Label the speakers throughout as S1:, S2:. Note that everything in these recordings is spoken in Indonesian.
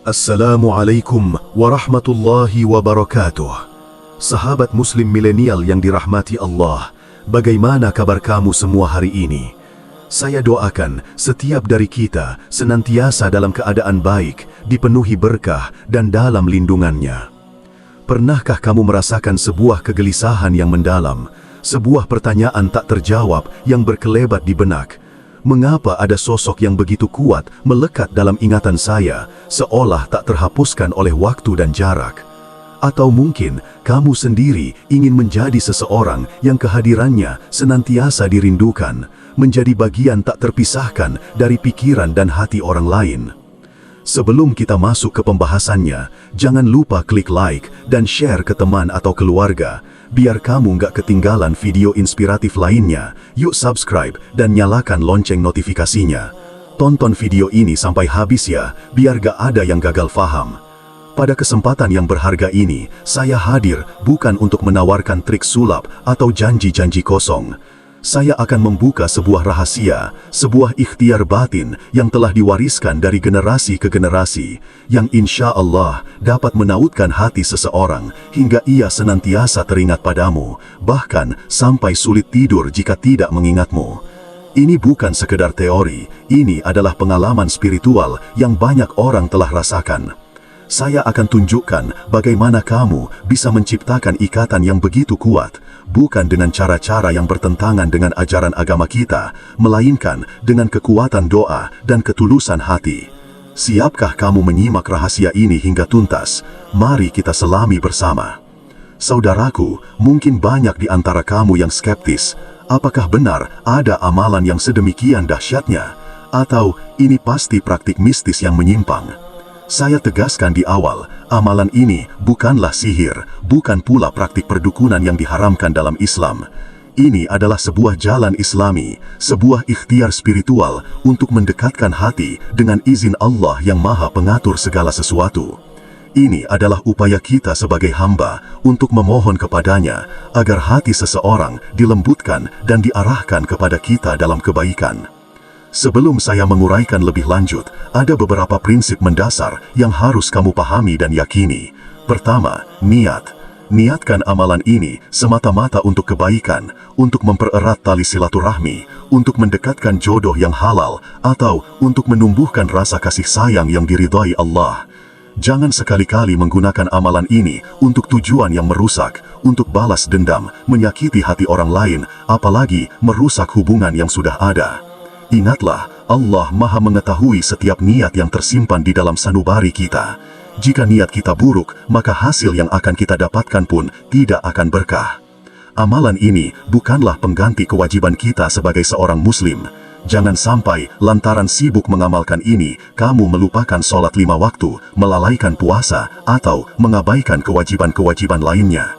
S1: Assalamualaikum warahmatullahi wabarakatuh. Sahabat muslim milenial yang dirahmati Allah, bagaimana kabar kamu semua hari ini? Saya doakan setiap dari kita senantiasa dalam keadaan baik, dipenuhi berkah dan dalam lindungannya. Pernahkah kamu merasakan sebuah kegelisahan yang mendalam, sebuah pertanyaan tak terjawab yang berkelebat di benak? Mengapa ada sosok yang begitu kuat melekat dalam ingatan saya, seolah tak terhapuskan oleh waktu dan jarak? Atau mungkin kamu sendiri ingin menjadi seseorang yang kehadirannya senantiasa dirindukan, menjadi bagian tak terpisahkan dari pikiran dan hati orang lain? Sebelum kita masuk ke pembahasannya, jangan lupa klik like dan share ke teman atau keluarga, biar kamu nggak ketinggalan video inspiratif lainnya. Yuk subscribe dan nyalakan lonceng notifikasinya. Tonton video ini sampai habis ya, biar gak ada yang gagal faham. Pada kesempatan yang berharga ini, saya hadir bukan untuk menawarkan trik sulap atau janji-janji kosong. Saya akan membuka sebuah rahasia, sebuah ikhtiar batin yang telah diwariskan dari generasi ke generasi, yang insya Allah dapat menautkan hati seseorang hingga ia senantiasa teringat padamu, bahkan sampai sulit tidur jika tidak mengingatmu. Ini bukan sekedar teori, ini adalah pengalaman spiritual yang banyak orang telah rasakan. Saya akan tunjukkan bagaimana kamu bisa menciptakan ikatan yang begitu kuat, bukan dengan cara-cara yang bertentangan dengan ajaran agama kita, melainkan dengan kekuatan doa dan ketulusan hati. Siapkah kamu menyimak rahasia ini hingga tuntas? Mari kita selami bersama. Saudaraku, mungkin banyak di antara kamu yang skeptis. Apakah benar ada amalan yang sedemikian dahsyatnya? Atau ini pasti praktik mistis yang menyimpang? Saya tegaskan di awal, amalan ini bukanlah sihir, bukan pula praktik perdukunan yang diharamkan dalam Islam. Ini adalah sebuah jalan Islami, sebuah ikhtiar spiritual untuk mendekatkan hati dengan izin Allah yang Maha Pengatur segala sesuatu. Ini adalah upaya kita sebagai hamba untuk memohon kepadanya agar hati seseorang dilembutkan dan diarahkan kepada kita dalam kebaikan. Sebelum saya menguraikan lebih lanjut, ada beberapa prinsip mendasar yang harus kamu pahami dan yakini. Pertama, niat. Niatkan amalan ini semata-mata untuk kebaikan, untuk mempererat tali silaturahmi, untuk mendekatkan jodoh yang halal, atau untuk menumbuhkan rasa kasih sayang yang diridhai Allah. Jangan sekali-kali menggunakan amalan ini untuk tujuan yang merusak, untuk balas dendam, menyakiti hati orang lain, apalagi merusak hubungan yang sudah ada. Ingatlah, Allah Maha mengetahui setiap niat yang tersimpan di dalam sanubari kita. Jika niat kita buruk, maka hasil yang akan kita dapatkan pun tidak akan berkah. Amalan ini bukanlah pengganti kewajiban kita sebagai seorang muslim. Jangan sampai lantaran sibuk mengamalkan ini, kamu melupakan sholat 5 waktu, melalaikan puasa, atau mengabaikan kewajiban-kewajiban lainnya.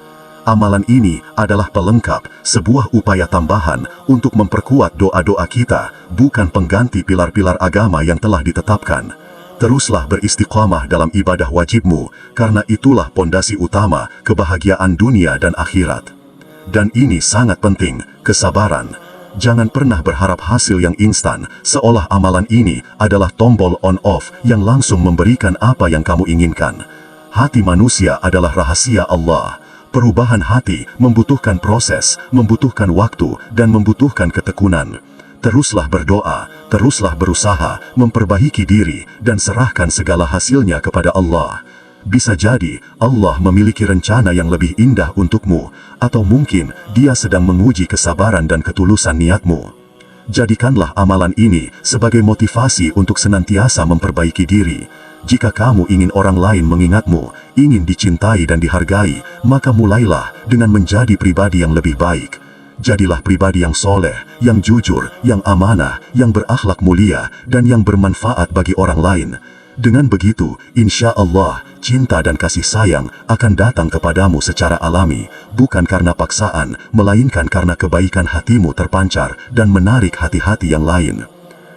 S1: Amalan ini adalah pelengkap, sebuah upaya tambahan untuk memperkuat doa-doa kita, bukan pengganti pilar-pilar agama yang telah ditetapkan. Teruslah beristiqamah dalam ibadah wajibmu, karena itulah pondasi utama kebahagiaan dunia dan akhirat. Dan ini sangat penting, kesabaran. Jangan pernah berharap hasil yang instan, seolah amalan ini adalah tombol on-off yang langsung memberikan apa yang kamu inginkan. Hati manusia adalah rahasia Allah. Perubahan hati membutuhkan proses, membutuhkan waktu, dan membutuhkan ketekunan. Teruslah berdoa, teruslah berusaha, memperbaiki diri, dan serahkan segala hasilnya kepada Allah. Bisa jadi, Allah memiliki rencana yang lebih indah untukmu, atau mungkin Dia sedang menguji kesabaran dan ketulusan niatmu. Jadikanlah amalan ini sebagai motivasi untuk senantiasa memperbaiki diri. Jika kamu ingin orang lain mengingatmu, ingin dicintai dan dihargai, maka mulailah dengan menjadi pribadi yang lebih baik. Jadilah pribadi yang soleh, yang jujur, yang amanah, yang berakhlak mulia, dan yang bermanfaat bagi orang lain. Dengan begitu, insya Allah, cinta dan kasih sayang akan datang kepadamu secara alami, bukan karena paksaan, melainkan karena kebaikan hatimu terpancar dan menarik hati-hati yang lain.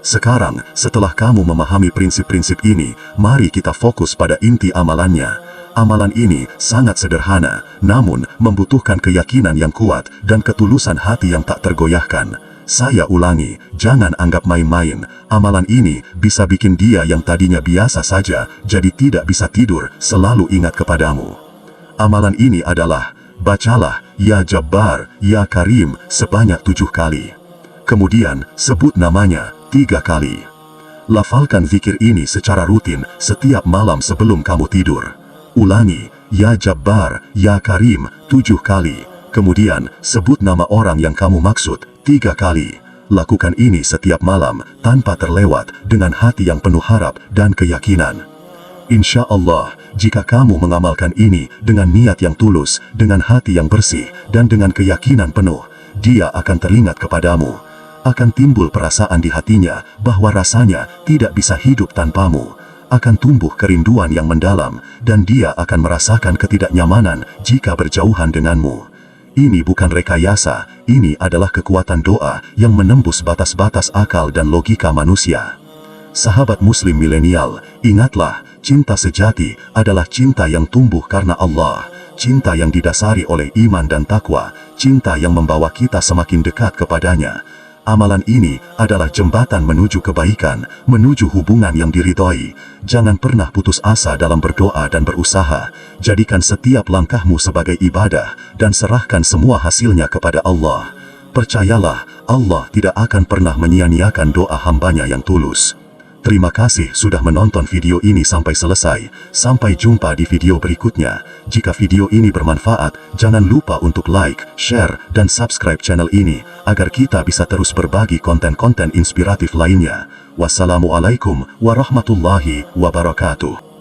S1: Sekarang, setelah kamu memahami prinsip-prinsip ini, mari kita fokus pada inti amalannya. Amalan ini sangat sederhana, namun membutuhkan keyakinan yang kuat dan ketulusan hati yang tak tergoyahkan.
S2: Saya ulangi, jangan anggap main-main. Amalan ini bisa bikin dia yang tadinya biasa saja, jadi tidak bisa tidur, selalu ingat kepadamu. Amalan ini adalah, bacalah, Ya Jabbar, Ya Karim, sebanyak 7 kali. Kemudian, sebut namanya 3 kali. Lafalkan zikir ini secara rutin setiap malam sebelum kamu tidur. Ulangi, Ya Jabbar, Ya Karim, 7 kali. Kemudian, sebut nama orang yang kamu maksud 3 kali. Lakukan ini setiap malam, tanpa terlewat, dengan hati yang penuh harap dan keyakinan. Insya Allah, jika kamu mengamalkan ini dengan niat yang tulus, dengan hati yang bersih, dan dengan keyakinan penuh, dia akan teringat kepadamu. Akan timbul perasaan di hatinya bahwa rasanya tidak bisa hidup tanpamu. Akan tumbuh kerinduan yang mendalam, dan dia akan merasakan ketidaknyamanan jika berjauhan denganmu. Ini bukan rekayasa, ini adalah kekuatan doa yang menembus batas-batas akal dan logika manusia. Sahabat muslim milenial, ingatlah, cinta sejati adalah cinta yang tumbuh karena Allah, cinta yang didasari oleh iman dan takwa, cinta yang membawa kita semakin dekat kepadanya. Amalan ini adalah jembatan menuju kebaikan, menuju hubungan yang diridhoi. Jangan pernah putus asa dalam berdoa dan berusaha. Jadikan setiap langkahmu sebagai ibadah, dan serahkan semua hasilnya kepada Allah. Percayalah, Allah tidak akan pernah menyia-nyiakan doa hambanya yang tulus. Terima kasih sudah menonton video ini sampai selesai. Sampai jumpa di video berikutnya. Jika video ini bermanfaat, jangan lupa untuk like, share, dan subscribe channel ini, agar kita bisa terus berbagi konten-konten inspiratif lainnya. Wassalamualaikum warahmatullahi wabarakatuh.